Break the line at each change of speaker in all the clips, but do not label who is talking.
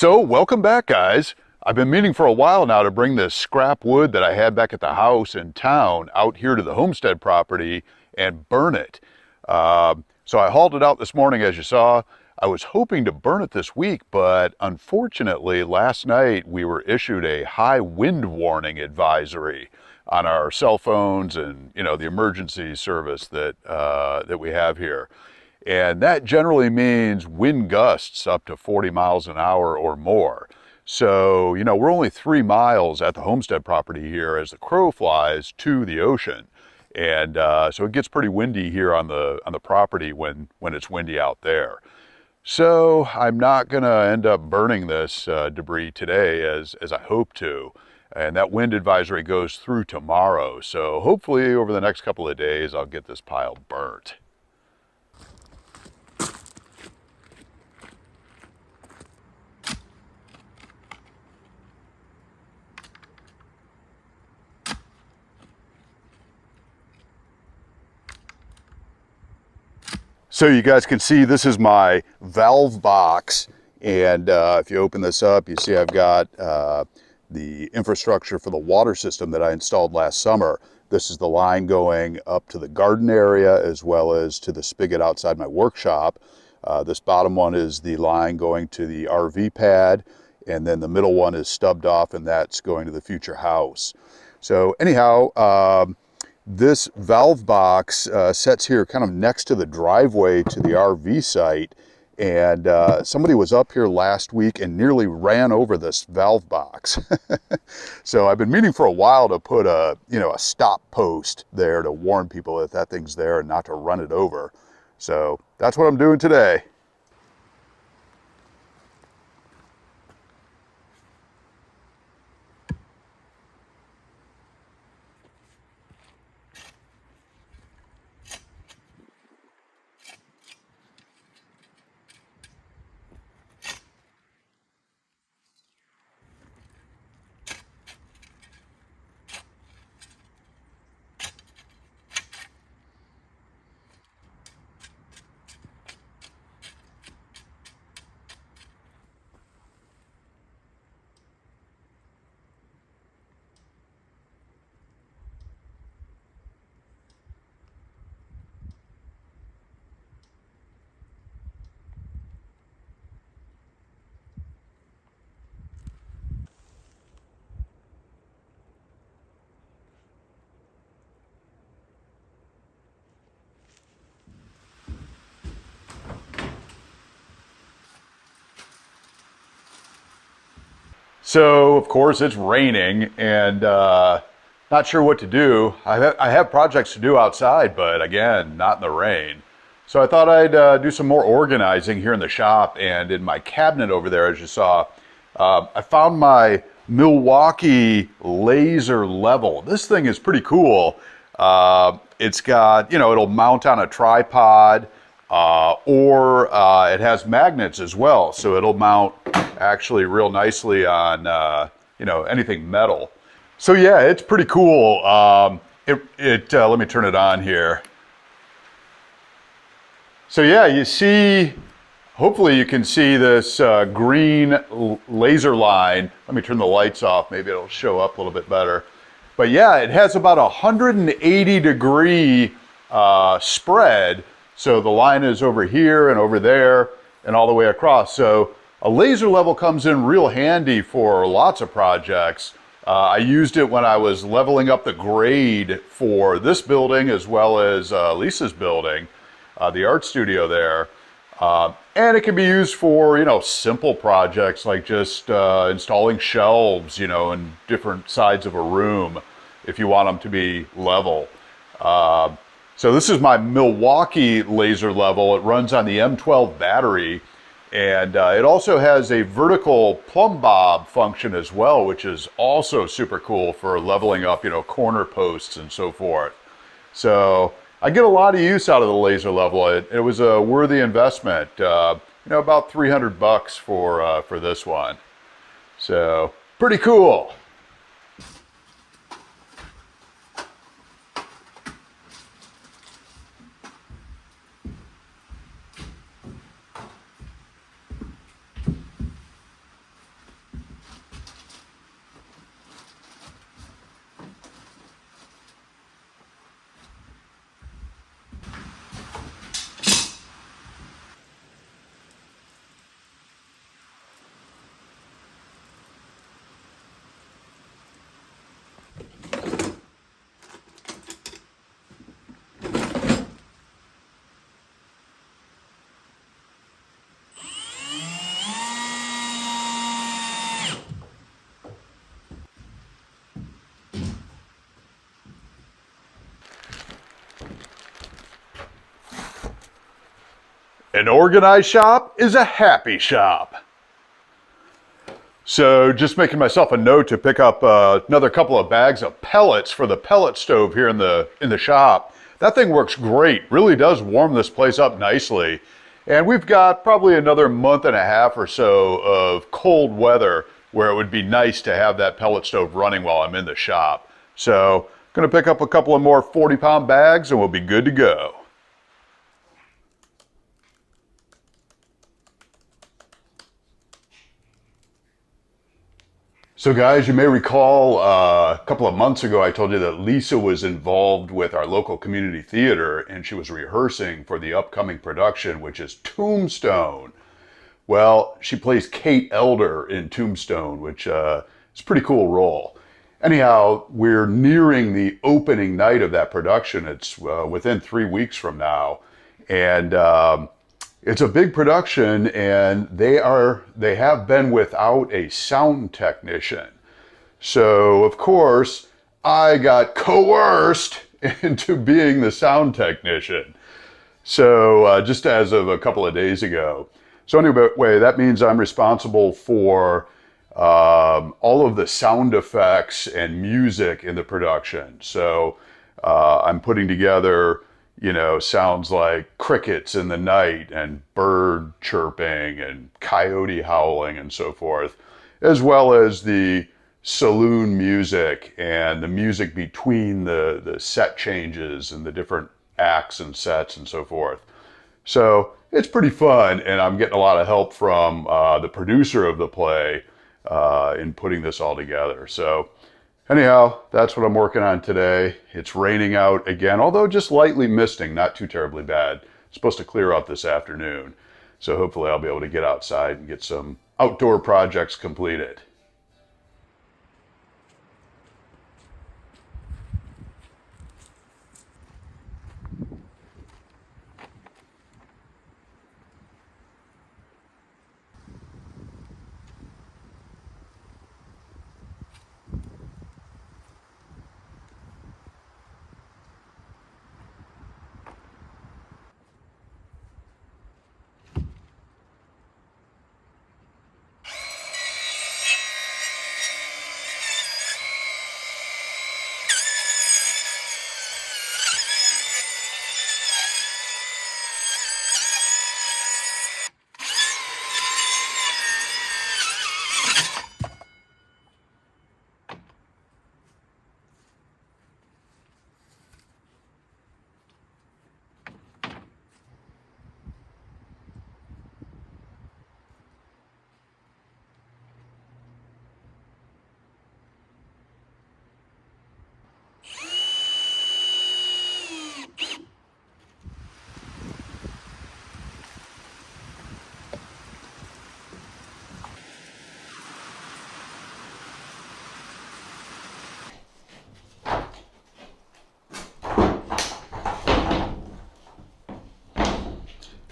So, welcome back, guys. I've been meaning for a while now to bring this scrap wood that I had back at the house in town out here to the homestead property and burn it. So I hauled it out this morning, as you saw. I was hoping to burn it this week, but unfortunately last night we were issued a high wind warning advisory on our cell phones and the emergency service that we have here. And that generally means wind gusts up to 40 miles an hour or more. So, we're only 3 miles at the homestead property here as the crow flies to the ocean. And so it gets pretty windy here on the property when it's windy out there. So I'm not going to end up burning this debris today as I hope to. And that wind advisory goes through tomorrow. So hopefully over the next couple of days, I'll get this pile burnt. So you guys can see this is my valve box, and if you open this up, you see I've got the infrastructure for the water system that I installed last summer. This is the line going up to the garden area as well as to the spigot outside my workshop. This bottom one is the line going to the RV pad, and then the middle one is stubbed off, and that's going to the future house. So anyhow, this valve box sits here kind of next to the driveway to the RV site, and somebody was up here last week and nearly ran over this valve box. So I've been meaning for a while to put a stop post there to warn people that that thing's there and not to run it over. So that's what I'm doing today. So, of course, it's raining and not sure what to do. I have projects to do outside, but again, not in the rain. So I thought I'd do some more organizing here in the shop and in my cabinet over there, as you saw. I found my Milwaukee laser level. This thing is pretty cool. It's got, it'll mount on a tripod. Or it has magnets as well, so it'll mount actually real nicely on anything metal. So yeah, it's pretty cool. Let me turn it on here. So yeah, you see, hopefully you can see this green laser line. Let me turn the lights off, maybe it'll show up a little bit better. But yeah, it has about a 180-degree spread. So the line is over here and over there and all the way across. So a laser level comes in real handy for lots of projects. I used it when I was leveling up the grade for this building as well as Lisa's building, the art studio there. And it can be used for, simple projects like just installing shelves, in different sides of a room if you want them to be level. So this is my Milwaukee laser level. It runs on the M12 battery, and it also has a vertical plumb bob function as well, which is also super cool for leveling up, corner posts and so forth. So I get a lot of use out of the laser level. It was a worthy investment. About $300 for this one. So pretty cool. An organized shop is a happy shop. So just making myself a note to pick up another couple of bags of pellets for the pellet stove here in the shop. That thing works great, really does warm this place up nicely. And we've got probably another month and a half or so of cold weather where it would be nice to have that pellet stove running while I'm in the shop. So I'm gonna pick up a couple of more 40-pound bags and we'll be good to go. So guys, you may recall a couple of months ago I told you that Lisa was involved with our local community theater and she was rehearsing for the upcoming production, which is Tombstone. Well, she plays Kate Elder in Tombstone, which is a pretty cool role. Anyhow, we're nearing the opening night of that production. It's within 3 weeks from now. And it's a big production, and they have been without a sound technician. So, of course, I got coerced into being the sound technician. So, just as of a couple of days ago. So anyway, that means I'm responsible for all of the sound effects and music in the production. So I'm putting together, you know, sounds like crickets in the night and bird chirping and coyote howling and so forth, as well as the saloon music and the music between the set changes and the different acts and sets and so forth. So it's pretty fun, and I'm getting a lot of help from the producer of the play in putting this all together. So anyhow, that's what I'm working on today. It's raining out again, although just lightly misting, not too terribly bad. It's supposed to clear up this afternoon. So hopefully I'll be able to get outside and get some outdoor projects completed.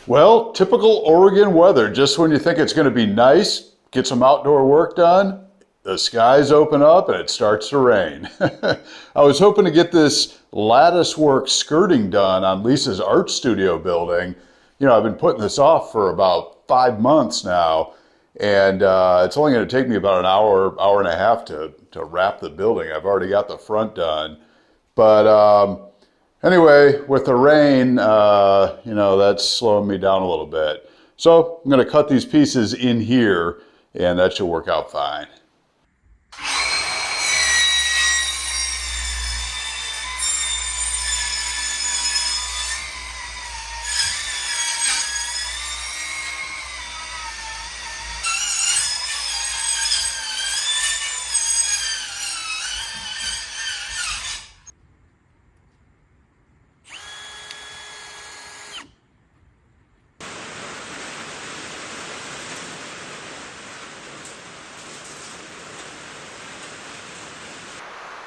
Well, typical Oregon weather. Just when you think it's going to be nice, get some outdoor work done, the skies open up and it starts to rain. I was hoping to get this lattice work skirting done on Lisa's art studio building. You know, I've been putting this off for about 5 months now, and it's only going to take me about an hour, hour and a half to wrap the building. I've already got the front done. But anyway, with the rain, you know, that's slowing me down a little bit. So I'm going to cut these pieces in here, and that should work out fine.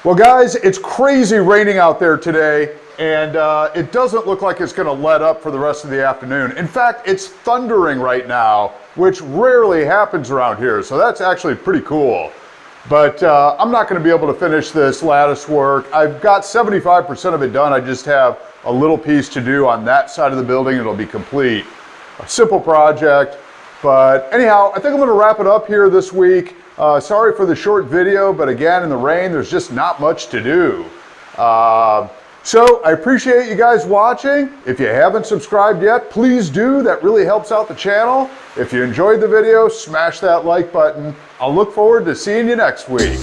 Well, guys, it's crazy raining out there today, and it doesn't look like it's going to let up for the rest of the afternoon. In fact, it's thundering right now, which rarely happens around here, so that's actually pretty cool. But I'm not going to be able to finish this lattice work. I've got 75% of it done. I just have a little piece to do on that side of the building. It'll be complete. a simple project. But anyhow, I think I'm going to wrap it up here this week. Sorry for the short video, but again, in the rain, there's just not much to do. So I appreciate you guys watching. If you haven't subscribed yet, please do. That really helps out the channel. If you enjoyed the video, smash that like button. I'll look forward to seeing you next week.